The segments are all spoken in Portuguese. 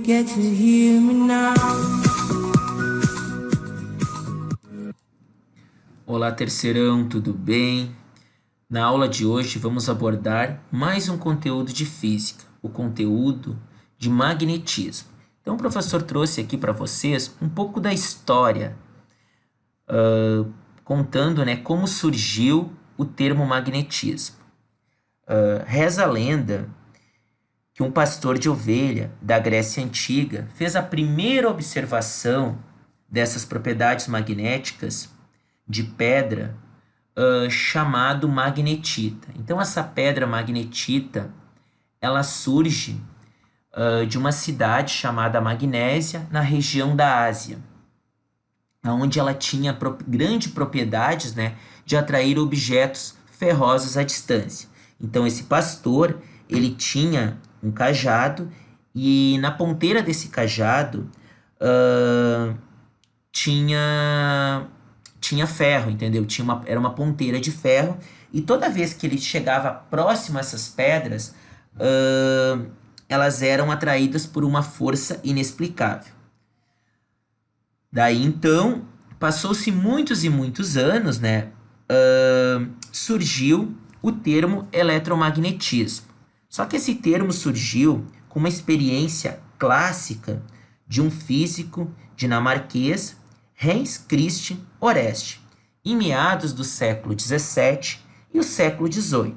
get to hear me now. Olá, terceirão, tudo bem? Na aula de hoje vamos abordar mais um conteúdo de física, o conteúdo de magnetismo. Então o professor trouxe aqui para vocês um pouco da história, contando, né, como surgiu o termo magnetismo. Reza a lenda que um pastor de ovelha da Grécia Antiga fez a primeira observação dessas propriedades magnéticas de pedra chamado magnetita. Então essa pedra magnetita ela surge de uma cidade chamada Magnésia, na região da Ásia, onde ela tinha grandes propriedades, né, de atrair objetos ferrosos à distância. Então esse pastor ele tinha um cajado e na ponteira desse cajado tinha ferro, entendeu? Era uma ponteira de ferro e toda vez que ele chegava próximo a essas pedras, elas eram atraídas por uma força inexplicável. Daí então, passou-se muitos e muitos anos, né? Surgiu o termo eletromagnetismo. Só que esse termo surgiu com uma experiência clássica de um físico dinamarquês, Hans Christian Orestes, em meados do século XVII e o século XVIII,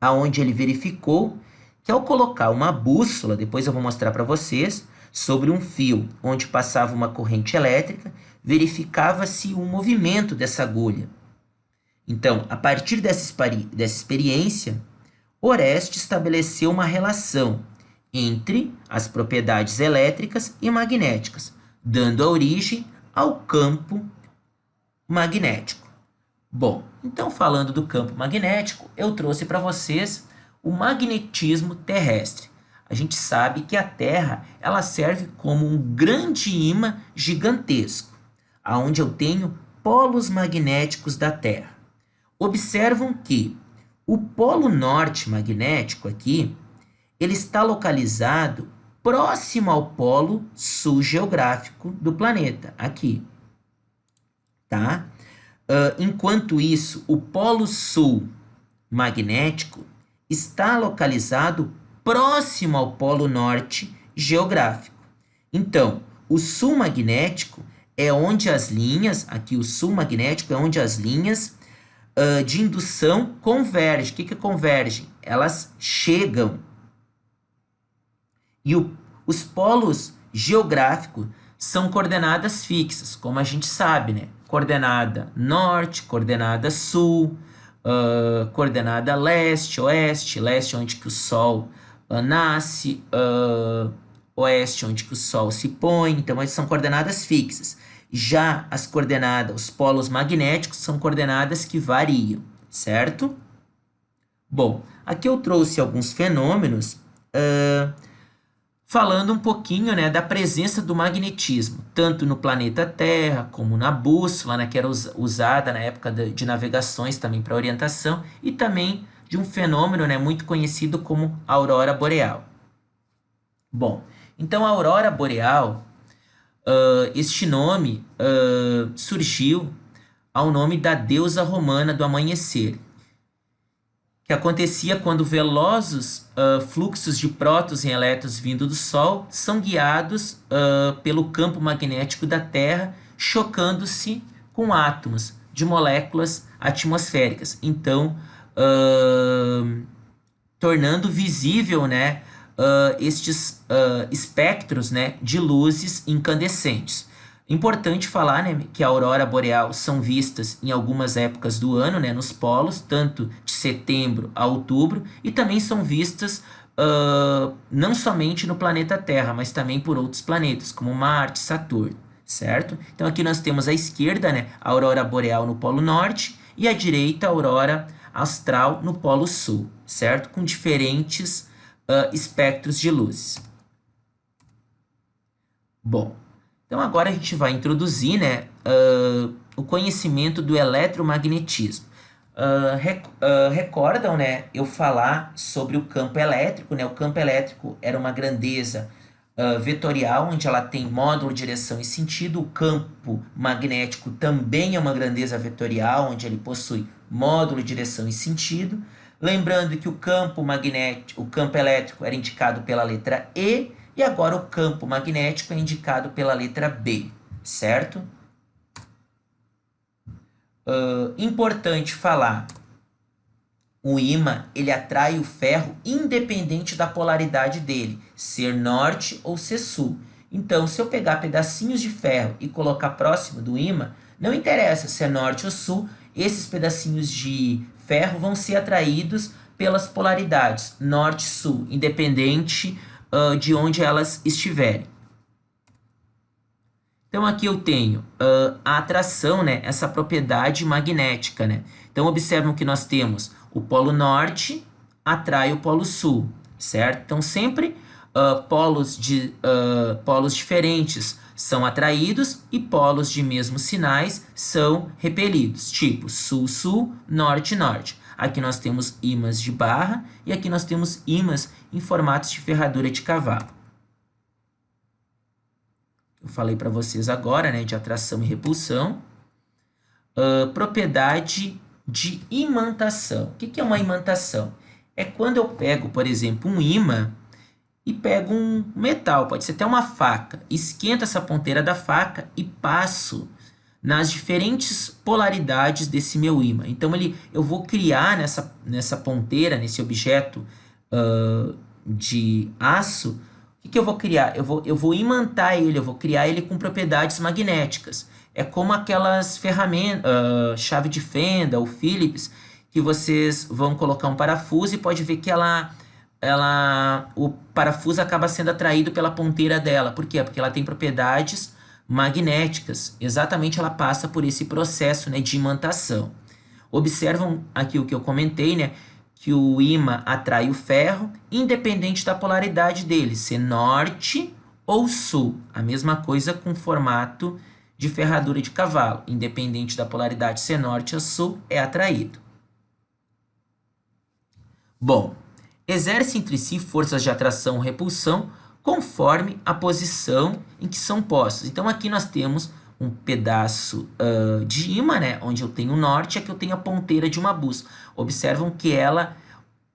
aonde ele verificou que ao colocar uma bússola, depois eu vou mostrar para vocês, sobre um fio onde passava uma corrente elétrica, verificava-se o movimento dessa agulha. Então, a partir dessa experiência, Orestes estabeleceu uma relação entre as propriedades elétricas e magnéticas, dando a origem ao campo magnético. Bom, então falando do campo magnético, eu trouxe para vocês o magnetismo terrestre. A gente sabe que a Terra ela serve como um grande imã gigantesco, aonde eu tenho polos magnéticos da Terra. Observam que o polo norte magnético aqui, ele está localizado próximo ao polo sul geográfico do planeta, aqui, tá? Enquanto isso, o polo sul magnético está localizado próximo ao polo norte geográfico. Então, o sul magnético é onde as linhas, aqui o sul magnético é onde as linhas de indução convergem. O que convergem? Elas chegam. E os polos geográficos são coordenadas fixas, como a gente sabe, né? Coordenada norte, coordenada sul, coordenada leste, oeste, leste onde que o Sol nasce, oeste onde que o Sol se põe. Então, essas são coordenadas fixas. Já as coordenadas, os polos magnéticos, são coordenadas que variam, certo? Bom, aqui eu trouxe alguns fenômenos falando um pouquinho, né, da presença do magnetismo, tanto no planeta Terra, como na bússola, né, que era usada na época de navegações também para orientação, e também de um fenômeno, né, muito conhecido como aurora boreal. Bom, então a aurora boreal, este nome surgiu ao nome da deusa romana do amanhecer, que acontecia quando velozes fluxos de prótons e elétrons vindo do Sol são guiados pelo campo magnético da Terra, chocando-se com átomos de moléculas atmosféricas. Então, tornando visível, né, estes espectros, né, de luzes incandescentes. Importante falar, né, que a aurora boreal são vistas em algumas épocas do ano, né, nos polos, tanto de setembro a outubro, e também são vistas não somente no planeta Terra, mas também por outros planetas, como Marte, Saturno, certo? Então aqui nós temos à esquerda, né, a aurora boreal no polo norte e à direita a aurora austral no polo sul, certo? Com diferentes espectros de luz. Bom, então agora a gente vai introduzir, né, o conhecimento do eletromagnetismo. Recordam, né, eu falar sobre o campo elétrico, né? O campo elétrico era uma grandeza vetorial, onde ela tem módulo, direção e sentido. O campo magnético também é uma grandeza vetorial, onde ele possui módulo, direção e sentido. Lembrando que o campo magnético, o campo elétrico era indicado pela letra E, e agora o campo magnético é indicado pela letra B, certo? Importante falar, o ímã, ele atrai o ferro independente da polaridade dele, ser norte ou ser sul. Então, se eu pegar pedacinhos de ferro e colocar próximo do ímã, não interessa se é norte ou sul, esses pedacinhos de ferro vão ser atraídos pelas polaridades, norte e sul, independente de onde elas estiverem. Então, aqui eu tenho a atração, né, essa propriedade magnética, né? Então, observam que nós temos o polo norte atrai o polo sul, certo? Então, sempre polos diferentes são atraídos e polos de mesmos sinais são repelidos, tipo sul-sul, norte-norte. Aqui nós temos ímãs de barra e aqui nós temos ímãs em formatos de ferradura de cavalo. Eu falei para vocês agora, né, de atração e repulsão. Propriedade de imantação. O que é uma imantação? É quando eu pego, por exemplo, um ímã e pego um metal, pode ser até uma faca, esquento essa ponteira da faca e passo nas diferentes polaridades desse meu ímã. Então, eu vou criar nessa ponteira, nesse objeto de aço, o que eu vou criar? Eu vou imantar ele, eu vou criar ele com propriedades magnéticas. É como aquelas ferramentas, chave de fenda ou Phillips, que vocês vão colocar um parafuso e pode ver que o parafuso acaba sendo atraído pela ponteira dela. Por quê? Porque ela tem propriedades magnéticas. Exatamente, ela passa por esse processo, né, de imantação. Observam aqui o que eu comentei, né? Que o ímã atrai o ferro, independente da polaridade dele, ser norte ou sul. A mesma coisa com formato de ferradura de cavalo, independente da polaridade ser norte ou sul, é atraído. Bom, exerce entre si forças de atração ou repulsão conforme a posição em que são postos. Então aqui nós temos um pedaço de ímã, né, onde eu tenho o norte, aqui eu tenho a ponteira de uma bússola. Observam que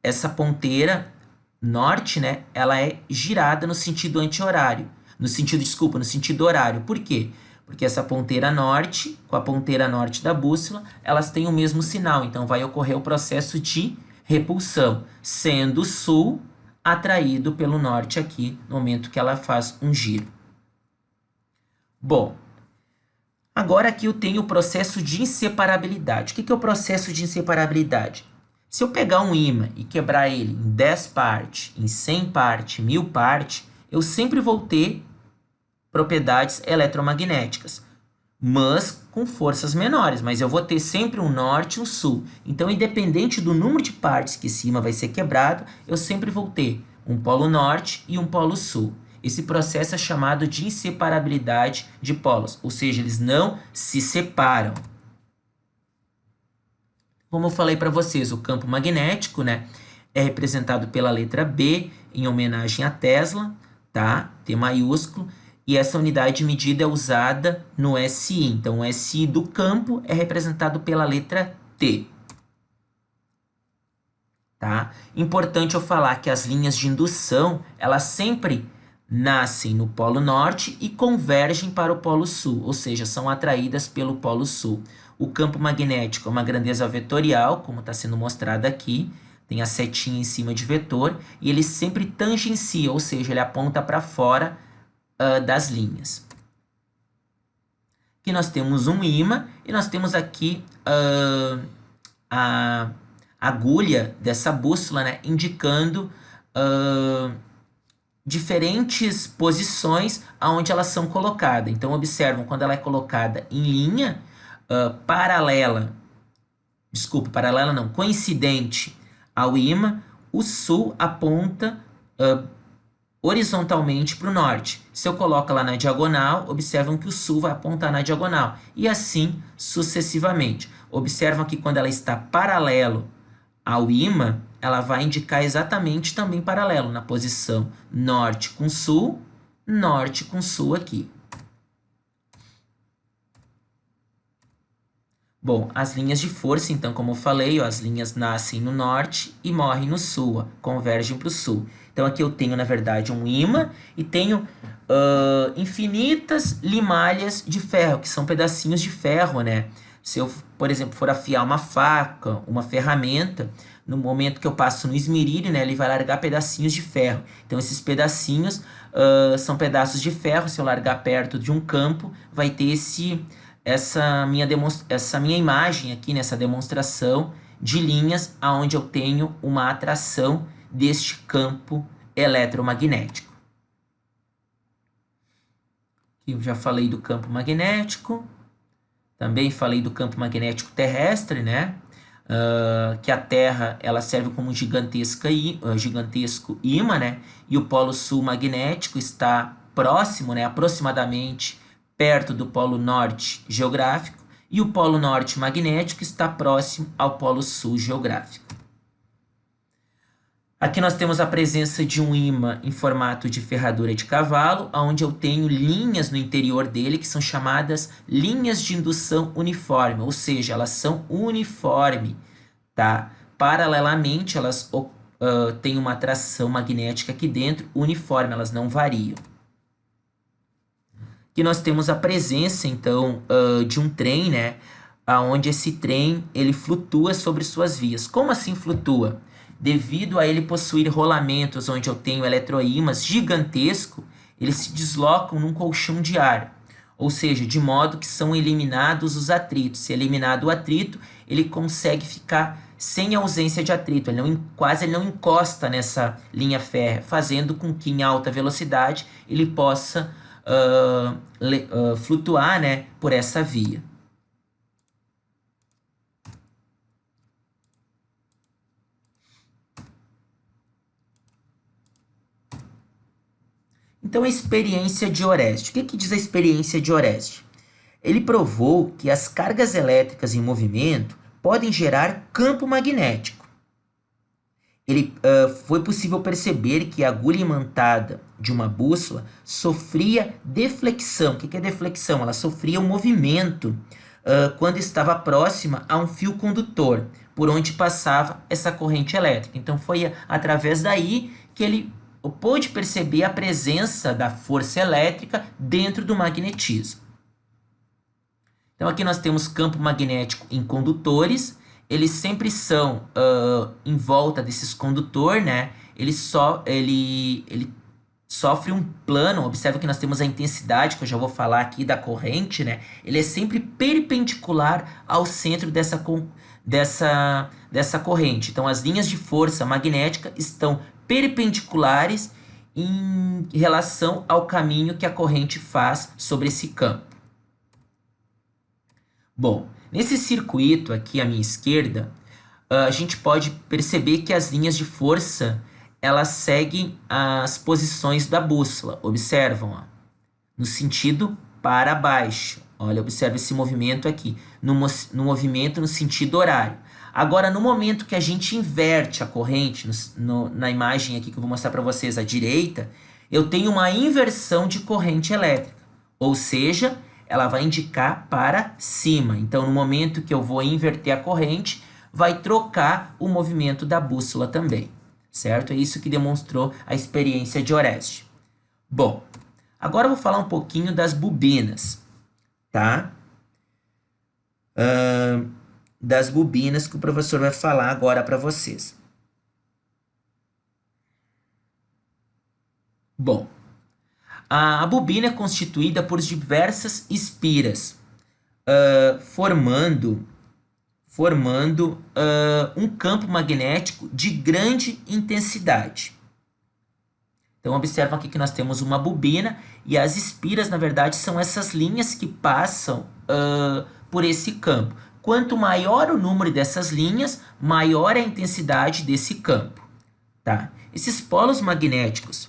essa ponteira norte, né, ela é girada no sentido anti-horário, no sentido horário. Por quê? Porque essa ponteira norte, com a ponteira norte da bússola, elas têm o mesmo sinal, então vai ocorrer o processo de repulsão, sendo o sul atraído pelo norte aqui, no momento que ela faz um giro. Bom, agora aqui eu tenho o processo de inseparabilidade. O que é o processo de inseparabilidade? Se eu pegar um ímã e quebrar ele em 10 partes, em 100 partes, 1000 partes, eu sempre vou ter propriedades eletromagnéticas, mas com forças menores, mas eu vou ter sempre um norte e um sul. Então, independente do número de partes que esse ímã vai ser quebrado, eu sempre vou ter um polo norte e um polo sul. Esse processo é chamado de inseparabilidade de polos, ou seja, eles não se separam. Como eu falei para vocês, o campo magnético, né, é representado pela letra B, em homenagem a Tesla, tá? T maiúsculo. E essa unidade de medida é usada no SI. Então, o SI do campo é representado pela letra T. Tá? Importante eu falar que as linhas de indução, elas sempre nascem no polo norte e convergem para o polo sul, ou seja, são atraídas pelo polo sul. O campo magnético é uma grandeza vetorial, como está sendo mostrado aqui, tem a setinha em cima de vetor, e ele sempre tangencia, ou seja, ele aponta para fora das linhas. Aqui nós temos um ímã e nós temos aqui a agulha dessa bússola, né, indicando diferentes posições aonde elas são colocadas. Então, observam, quando ela é colocada em linha coincidente ao ímã, o sul aponta horizontalmente para o norte. Se eu coloco lá na diagonal, observam que o sul vai apontar na diagonal. E assim sucessivamente. Observam que quando ela está paralelo ao ímã, ela vai indicar exatamente também paralelo, na posição norte com sul norte com sul aqui. Bom, as linhas de força, então, como eu falei, ó, as linhas nascem no norte e morrem no sul, ó, convergem para o sul. Então, aqui eu tenho, na verdade, um ímã e tenho infinitas limalhas de ferro, que são pedacinhos de ferro, né? Se eu, por exemplo, for afiar uma faca, uma ferramenta, no momento que eu passo no esmeril, né, ele vai largar pedacinhos de ferro. Então, esses pedacinhos são pedaços de ferro. Se eu largar perto de um campo, vai ter essa minha imagem aqui, nessa demonstração de linhas onde eu tenho uma atração deste campo eletromagnético. Aqui eu já falei do campo magnético, também falei do campo magnético terrestre, né? Que a Terra ela serve como um gigantesco ímã, né? E o polo sul magnético está próximo, né? Aproximadamente perto do polo norte geográfico, e o polo norte magnético está próximo ao polo sul geográfico. Aqui nós temos a presença de um ímã em formato de ferradura de cavalo, onde eu tenho linhas no interior dele que são chamadas linhas de indução uniforme, ou seja, elas são uniformes, tá? Paralelamente, elas têm uma atração magnética aqui dentro uniforme, elas não variam. Aqui nós temos a presença, então, de um trem, né? Onde esse trem ele flutua sobre suas vias. Como assim flutua? Devido a ele possuir rolamentos onde eu tenho eletroímãs gigantescos, eles se deslocam num colchão de ar, ou seja, de modo que são eliminados os atritos. Se eliminado o atrito, ele consegue ficar sem ausência de atrito, quase não encosta nessa linha férrea, fazendo com que em alta velocidade ele possa flutuar, né, por essa via. Então, a experiência de Orestes. O que diz a experiência de Orestes? Ele provou que as cargas elétricas em movimento podem gerar campo magnético. Foi possível perceber que a agulha imantada de uma bússola sofria deflexão. O que é deflexão? Ela sofria um movimento quando estava próxima a um fio condutor, por onde passava essa corrente elétrica. Então, foi através daí que ele pôde perceber a presença da força elétrica dentro do magnetismo. Então, aqui nós temos campo magnético em condutores. Eles sempre são em volta desses condutores, né? Ele sofre um plano. Observa que nós temos a intensidade, que eu já vou falar aqui, da corrente, né? Ele é sempre perpendicular ao centro dessa corrente. Então, as linhas de força magnética estão perpendiculares em relação ao caminho que a corrente faz sobre esse campo. Bom, nesse circuito aqui à minha esquerda, a gente pode perceber que as linhas de força elas seguem as posições da bússola. Observam, ó, no sentido para baixo. Olha, observa esse movimento aqui, no movimento no sentido horário. Agora, no momento que a gente inverte a corrente, na imagem aqui que eu vou mostrar para vocês à direita, eu tenho uma inversão de corrente elétrica, ou seja, ela vai indicar para cima. Então, no momento que eu vou inverter a corrente, vai trocar o movimento da bússola também, certo? É isso que demonstrou a experiência de Orestes. Bom, agora eu vou falar um pouquinho das bobinas, tá? Das bobinas que o professor vai falar agora para vocês. Bom, a bobina é constituída por diversas espiras, formando um campo magnético de grande intensidade. Então, observa aqui que nós temos uma bobina e as espiras, na verdade, são essas linhas que passam por esse campo. Quanto maior o número dessas linhas, maior é a intensidade desse campo. Tá? Esses polos magnéticos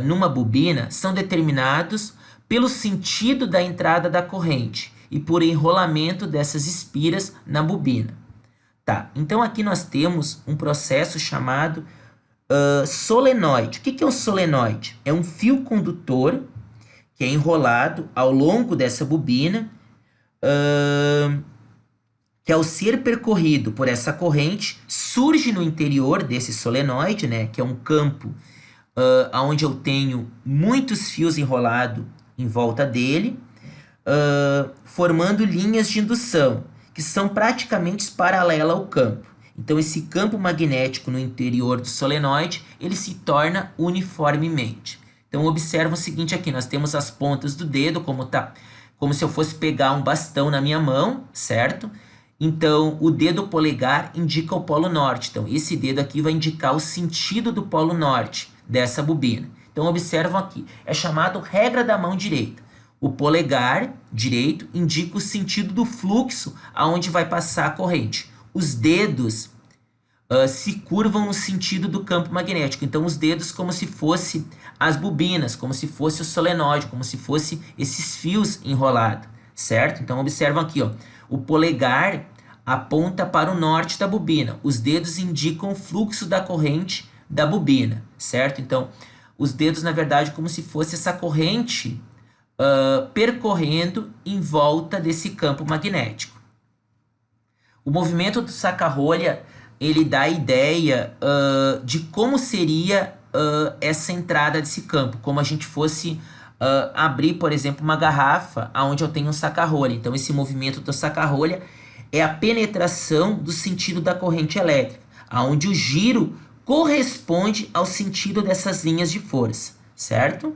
numa bobina são determinados pelo sentido da entrada da corrente e por enrolamento dessas espiras na bobina. Tá? Então, aqui nós temos um processo chamado Solenoide. O que é um solenoide? É um fio condutor que é enrolado ao longo dessa bobina, que ao ser percorrido por essa corrente, surge no interior desse solenoide, né, que é um campo onde eu tenho muitos fios enrolados em volta dele, formando linhas de indução, que são praticamente paralelas ao campo. Então, esse campo magnético no interior do solenoide, ele se torna uniformemente. Então, observa o seguinte aqui, nós temos as pontas do dedo, como se eu fosse pegar um bastão na minha mão, certo? Então, o dedo polegar indica o polo norte. Então, esse dedo aqui vai indicar o sentido do polo norte dessa bobina. Então, observam aqui, é chamado regra da mão direita. O polegar direito indica o sentido do fluxo aonde vai passar a corrente. Os dedos se curvam no sentido do campo magnético. Então, os dedos como se fosse as bobinas, como se fosse o solenoide, como se fosse esses fios enrolados, certo? Então, observam aqui, ó, o polegar aponta para o norte da bobina. Os dedos indicam o fluxo da corrente da bobina, certo? Então, os dedos, na verdade, como se fosse essa corrente percorrendo em volta desse campo magnético. O movimento do saca-rolha, ele dá a ideia de como seria essa entrada desse campo, como a gente fosse abrir, por exemplo, uma garrafa onde eu tenho um saca-rolha. Então, esse movimento do saca-rolha é a penetração do sentido da corrente elétrica, onde o giro corresponde ao sentido dessas linhas de força, certo?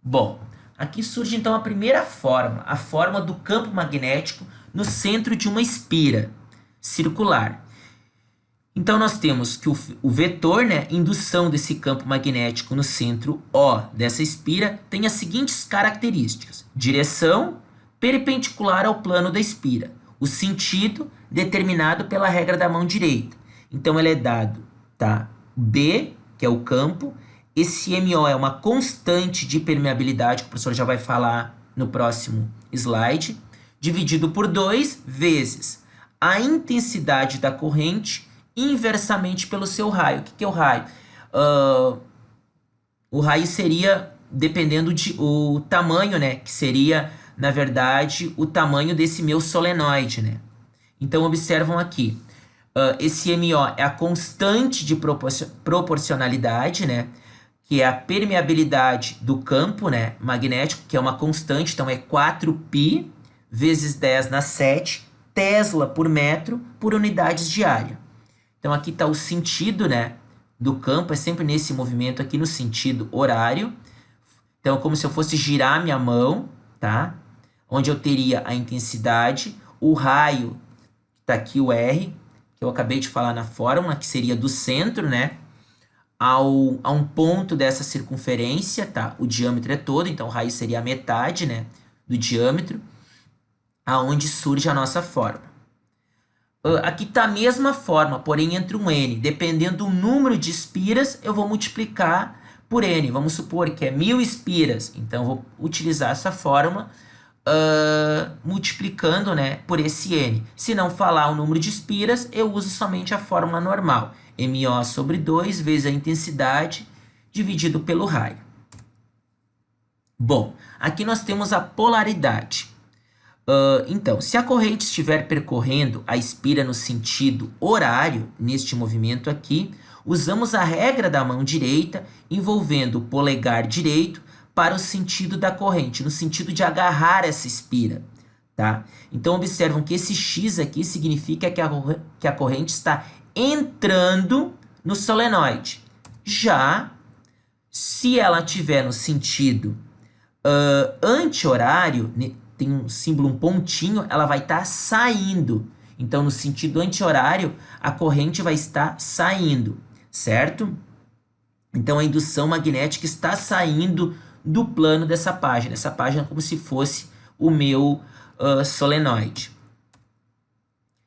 Bom, aqui surge então a primeira fórmula, a fórmula do campo magnético no centro de uma espira circular. Então, nós temos que o vetor, né, indução desse campo magnético no centro O dessa espira tem as seguintes características: direção perpendicular ao plano da espira, o sentido determinado pela regra da mão direita. Então, ele é dado, tá? B, que é o campo, esse MO é uma constante de permeabilidade, que o professor já vai falar no próximo slide, dividido por 2 vezes a intensidade da corrente inversamente pelo seu raio. O que é o raio? O raio seria, dependendo o tamanho, né? Que seria, na verdade, o tamanho desse meu solenoide, né? Então, observam aqui. Esse MO é a constante de proporcionalidade, né? Que é a permeabilidade do campo, né, magnético, que é uma constante, então é 4π vezes 10 na 7 Tesla por metro por unidades de área. Então, aqui está o sentido, né, do campo, é sempre nesse movimento aqui no sentido horário. Então, é como se eu fosse girar minha mão, tá? Onde eu teria a intensidade, o raio, está aqui o R, que eu acabei de falar na fórmula, que seria do centro, né, a um ponto dessa circunferência, tá? O diâmetro é todo, então o raio seria a metade, né, do diâmetro, aonde surge a nossa forma. Aqui está a mesma forma, porém entre um N. Dependendo do número de espiras, eu vou multiplicar por N. Vamos supor que é 1000 espiras. Então, eu vou utilizar essa fórmula multiplicando, né, por esse N. Se não falar o número de espiras, eu uso somente a fórmula normal. MO sobre 2 vezes a intensidade dividido pelo raio. Bom, aqui nós temos a polaridade. Então, se a corrente estiver percorrendo a espira no sentido horário, neste movimento aqui, usamos a regra da mão direita, envolvendo o polegar direito para o sentido da corrente, no sentido de agarrar essa espira, tá? Então, observam que esse X aqui significa que a corrente está entrando no solenoide. Já, se ela estiver no sentido anti-horário, tem um símbolo, um pontinho, ela vai estar saindo. Então, no sentido anti-horário, a corrente vai estar saindo, certo? Então, a indução magnética está saindo do plano dessa página. Essa página é como se fosse o meu solenoide.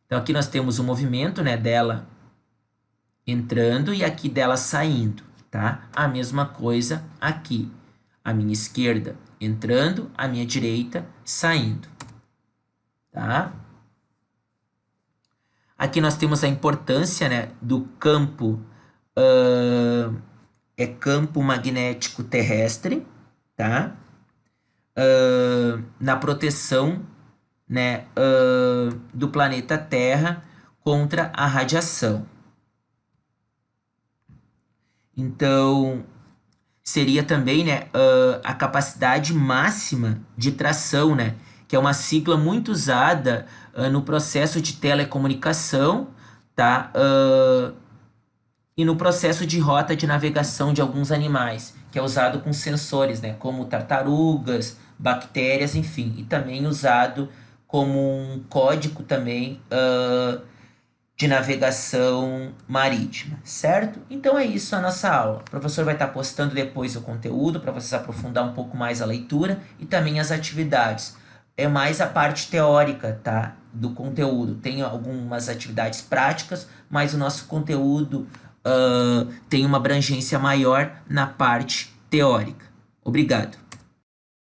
Então, aqui nós temos o movimento, né, dela entrando e aqui dela saindo, tá? A mesma coisa aqui. A minha esquerda entrando, a minha direita saindo, tá? Aqui nós temos a importância, né, do campo é campo magnético terrestre, tá? Na proteção, né, do planeta Terra contra a radiação. Então, seria também, né, a capacidade máxima de tração, né, que é uma sigla muito usada no processo de telecomunicação, tá? E no processo de rota de navegação de alguns animais, que é usado com sensores, né, como tartarugas, bactérias, enfim, e também usado como um código também de navegação marítima, certo? Então é isso a nossa aula. O professor vai estar postando depois o conteúdo para vocês aprofundar um pouco mais a leitura e também as atividades. É mais a parte teórica, tá? Do conteúdo. Tem algumas atividades práticas, mas o nosso conteúdo tem uma abrangência maior na parte teórica. Obrigado.